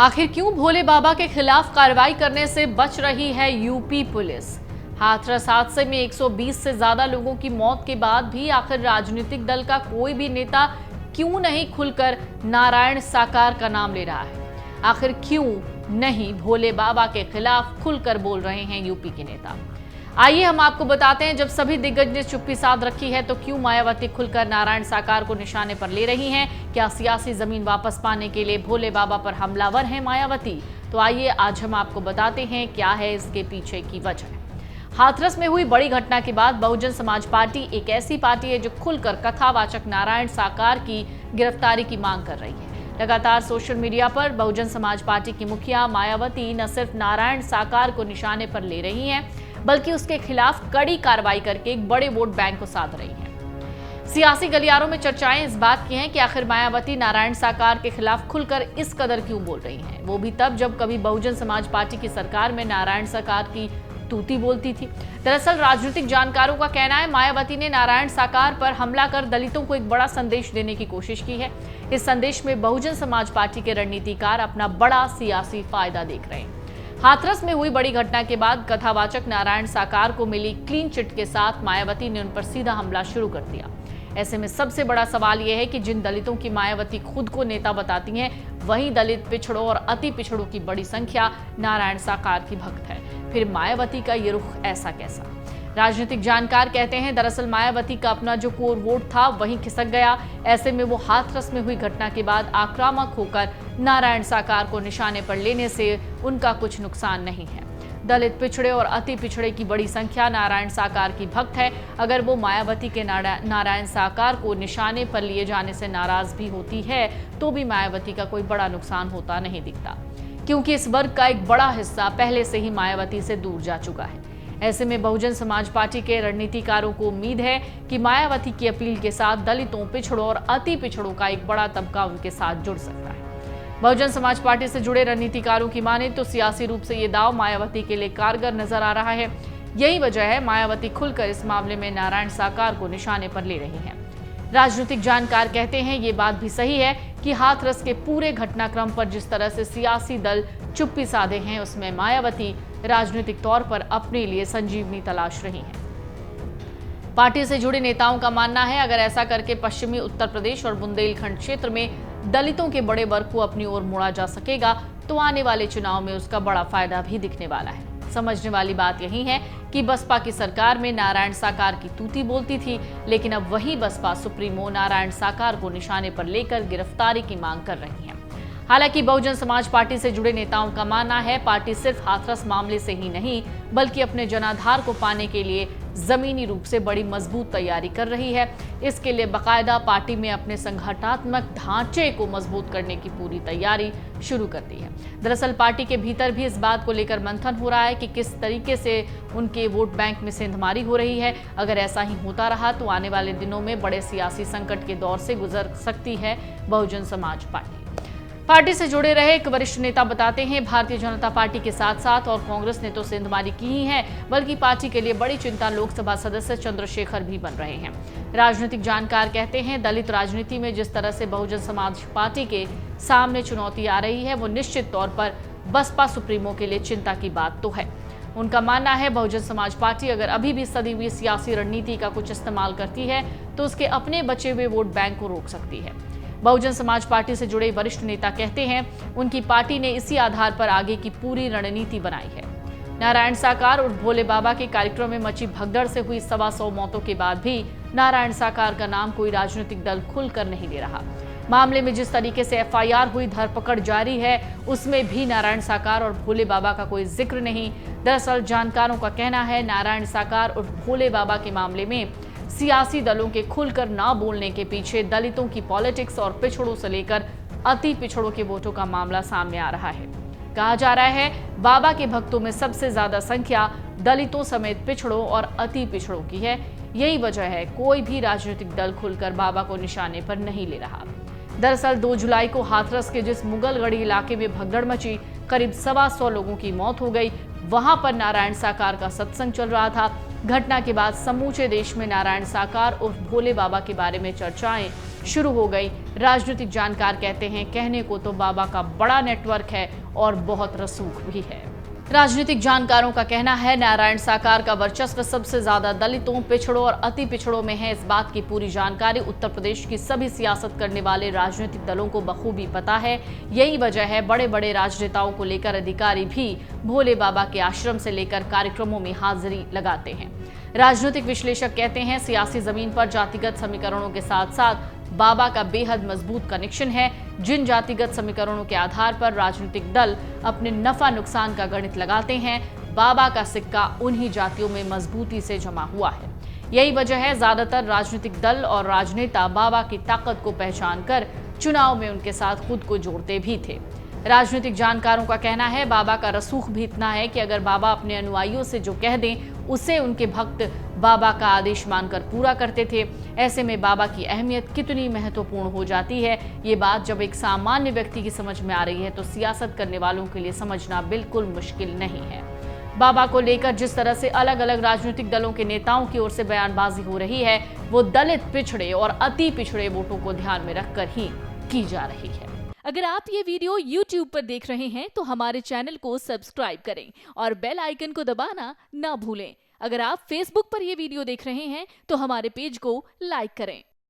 आखिर क्यों भोले बाबा के खिलाफ कार्रवाई करने से बच रही है यूपी पुलिस। हाथरस हादसे में 120 से ज्यादा लोगों की मौत के बाद भी आखिर राजनीतिक दल का कोई भी नेता क्यों नहीं खुलकर नारायण साकार का नाम ले रहा है। आखिर क्यों नहीं भोले बाबा के खिलाफ खुलकर बोल रहे हैं यूपी के नेता। आइए हम आपको बताते हैं, जब सभी दिग्गज ने चुप्पी साध रखी है तो क्यों मायावती खुलकर नारायण साकार को निशाने पर ले रही हैं। क्या सियासी जमीन वापस पाने के लिए भोले बाबा पर हमलावर है मायावती? तो आइए आज हम आपको बताते हैं क्या है इसके पीछे की वजह। हाथरस में हुई बड़ी घटना के बाद बहुजन समाज पार्टी एक ऐसी पार्टी है जो खुलकर कथावाचक नारायण साकार की गिरफ्तारी की मांग कर रही है। लगातार सोशल मीडिया पर बहुजन समाज पार्टी की मुखिया मायावती न सिर्फ नारायण साकार को निशाने पर ले रही हैं, बल्कि उसके खिलाफ कड़ी कार्रवाई करके एक बड़े वोट बैंक को साध रही हैं। सियासी गलियारों में चर्चाएं इस बात की हैं कि आखिर मायावती नारायण साकार के खिलाफ खुलकर इस कदर क्यों बोल रही हैं, वो भी तब जब कभी बहुजन समाज पार्टी की सरकार में नारायण साकार की तूती बोलती थी। दरअसल राजनीतिक जानकारों का कहना है मायावती ने नारायण साकार पर हमला कर दलितों को एक बड़ा संदेश देने की कोशिश की है। इस संदेश में बहुजन समाज पार्टी के रणनीतिकार अपना बड़ा सियासी फायदा देख रहे हैं। हाथरस में हुई बड़ी घटना के बाद कथावाचक नारायण साकार को मिली क्लीन चिट के साथ मायावती ने उन पर सीधा हमला शुरू कर दिया। ऐसे में सबसे बड़ा सवाल यह है कि जिन दलितों की मायावती खुद को नेता बताती हैं, वहीं दलित पिछड़ों और अति पिछड़ों की बड़ी संख्या नारायण साकार की भक्त है। फिर मायावती का ये रुख ऐसा कैसा? राजनीतिक जानकार कहते हैं दरअसल मायावती का अपना जो कोर वोट था वहीं खिसक गया। ऐसे में वो हाथरस में हुई घटना के बाद आक्रामक होकर नारायण साकार को निशाने पर लेने से उनका कुछ नुकसान नहीं है। दलित पिछड़े और अति पिछड़े की बड़ी संख्या नारायण साकार की भक्त है। अगर वो मायावती के नारायण साकार को निशाने पर लिए जाने से नाराज भी होती है तो भी मायावती का कोई बड़ा नुकसान होता नहीं दिखता, क्योंकि इस वर्ग का एक बड़ा हिस्सा पहले से ही मायावती से दूर जा चुका है। ऐसे में बहुजन समाज पार्टी के रणनीतिकारों को उम्मीद है कि मायावती की अपील के साथ दलितों, पिछड़ों और अति पिछड़ों का एक बड़ा तबका उनके साथ जुड़ सकता है। बहुजन समाज पार्टी से जुड़े रणनीतिकारों की माने तो सियासी रूप से ये दांव मायावती के लिए कारगर नजर आ रहा है। यही वजह है मायावती खुलकर इस मामले में नारायण साकार को निशाने पर ले रही है। राजनीतिक जानकार कहते हैं ये बात भी सही है कि हाथरस के पूरे घटनाक्रम पर जिस तरह से सियासी दल चुप्पी साधे हैं, उसमें मायावती राजनीतिक तौर पर अपने लिए संजीवनी तलाश रही हैं। पार्टी से जुड़े नेताओं का मानना है अगर ऐसा करके पश्चिमी उत्तर प्रदेश और बुंदेलखंड क्षेत्र में दलितों के बड़े वर्ग को अपनी ओर मोड़ा जा सकेगा तो आने वाले चुनाव में उसका बड़ा फायदा भी दिखने वाला है। समझने वाली बात यही है कि बसपा की सरकार में नारायण साकार की तूती बोलती थी, लेकिन अब वही बसपा सुप्रीमो नारायण साकार को निशाने पर लेकर गिरफ्तारी की मांग कर रही है। हालांकि बहुजन समाज पार्टी से जुड़े नेताओं का मानना है पार्टी सिर्फ हाथरस मामले से ही नहीं बल्कि अपने जनाधार को पाने के लिए जमीनी रूप से बड़ी मजबूत तैयारी कर रही है। इसके लिए बाकायदा पार्टी में अपने संगठनात्मक ढांचे को मजबूत करने की पूरी तैयारी शुरू कर दी है। दरअसल पार्टी के भीतर भी इस बात को लेकर मंथन हो रहा है कि किस तरीके से उनके वोट बैंक में सेंधमारी हो रही है। अगर ऐसा ही होता रहा तो आने वाले दिनों में बड़े सियासी संकट के दौर से गुजर सकती है बहुजन समाज पार्टी। पार्टी से जुड़े रहे एक वरिष्ठ नेता बताते हैं भारतीय जनता पार्टी के साथ साथ और कांग्रेस ने तो सेंधमारी की ही है, बल्कि पार्टी के लिए बड़ी चिंता लोकसभा सदस्य चंद्रशेखर भी बन रहे हैं। राजनीतिक जानकार कहते हैं दलित राजनीति में जिस तरह से बहुजन समाज पार्टी के सामने चुनौती आ रही है वो निश्चित तौर पर बसपा सुप्रीमो के लिए चिंता की बात तो है। उनका मानना है बहुजन समाज पार्टी अगर अभी भी सदी हुई सियासी रणनीति का कुछ इस्तेमाल करती है तो उसके अपने बचे हुए वोट बैंक को रोक सकती है। बहुजन समाज पार्टी से जुड़े वरिष्ठ नेता कहते हैं उनकी पार्टी ने इसी आधार पर आगे की पूरी रणनीति बनाई है। नारायण साकार और भोले बाबा के कार्यक्रम में मची भगदड़ से हुई 125 मौतों के बाद भी नारायण साकार का नाम कोई राजनीतिक दल खुलकर नहीं ले रहा। मामले में जिस तरीके से FIR हुई, धरपकड़ जारी है, उसमें भी नारायण साकार और भोले बाबा का कोई जिक्र नहीं। दरअसल जानकारों का कहना है नारायण साकार और भोले बाबा के मामले में सियासी दलों के खुलकर ना बोलने के पीछे दलितों की पॉलिटिक्स और पिछड़ों से लेकर अति पिछड़ों के वोटों का मामला सामने आ रहा है। कहा जा रहा है बाबा के भक्तों में सबसे ज्यादा संख्या दलितों समेत पिछड़ों और अति पिछड़ों की है। यही वजह है कोई भी राजनीतिक दल खुलकर बाबा को निशाने पर नहीं ले रहा। दरअसल 2 जुलाई को हाथरस के जिस मुगलगढ़ी इलाके में भगदड़ मची, करीब 125 लोगों की मौत हो गई, वहां पर नारायण साकार का सत्संग चल रहा था। घटना के बाद समूचे देश में नारायण साकार और भोले बाबा के बारे में चर्चाएं शुरू हो गई। राजनीतिक जानकार कहते हैं, कहने को तो बाबा का बड़ा नेटवर्क है और बहुत रसूख भी है। राजनीतिक जानकारों का कहना है, नारायण साकार का वर्चस्व सबसे ज्यादा दलितों, पिछड़ों और अति पिछड़ों में है। इस बात की पूरी जानकारी उत्तर प्रदेश की सभी सियासत करने वाले राजनीतिक दलों को बखूबी पता है। यही वजह है बड़े बड़े राजनेताओं को लेकर अधिकारी भी भोले बाबा के आश्रम से लेकर कार्यक्रमों में हाजिरी लगाते हैं। राजनीतिक विश्लेषक कहते हैं, सियासी जमीन पर जातिगत समीकरणों के साथ साथ बाबा का बेहद मजबूत कनेक्शन है। जिन जातिगत समीकरणों के आधार पर राजनीतिक दल अपने नफा नुकसान का गणित लगाते हैं, बाबा का सिक्का उन्हीं जातियों में मजबूती से जमा हुआ है। यही वजह है ज्यादातर राजनीतिक दल और राजनेता बाबा की ताकत को पहचान कर चुनाव में उनके साथ खुद को जोड़ते भी थे। राजनीतिक जानकारों का कहना है, बाबा का रसूख भी इतना है कि अगर बाबा अपने अनुयायियों से जो कह दें उसे उनके भक्त बाबा का आदेश मानकर पूरा करते थे। ऐसे में बाबा की अहमियत कितनी महत्वपूर्ण हो जाती है, ये बात जब एक सामान्य व्यक्ति की समझ में आ रही है तो सियासत करने वालों के लिए समझना बिल्कुल मुश्किल नहीं है। बाबा को लेकर जिस तरह से अलग अलग राजनीतिक दलों के नेताओं की ओर से बयानबाजी हो रही है, वो दलित, पिछड़े और अति पिछड़े वोटों को ध्यान में रखकर ही की जा रही है। अगर आप ये वीडियो YouTube पर देख रहे हैं तो हमारे चैनल को सब्सक्राइब करें और बेल आइकन को दबाना ना भूलें। अगर आप Facebook पर ये वीडियो देख रहे हैं तो हमारे पेज को लाइक करें।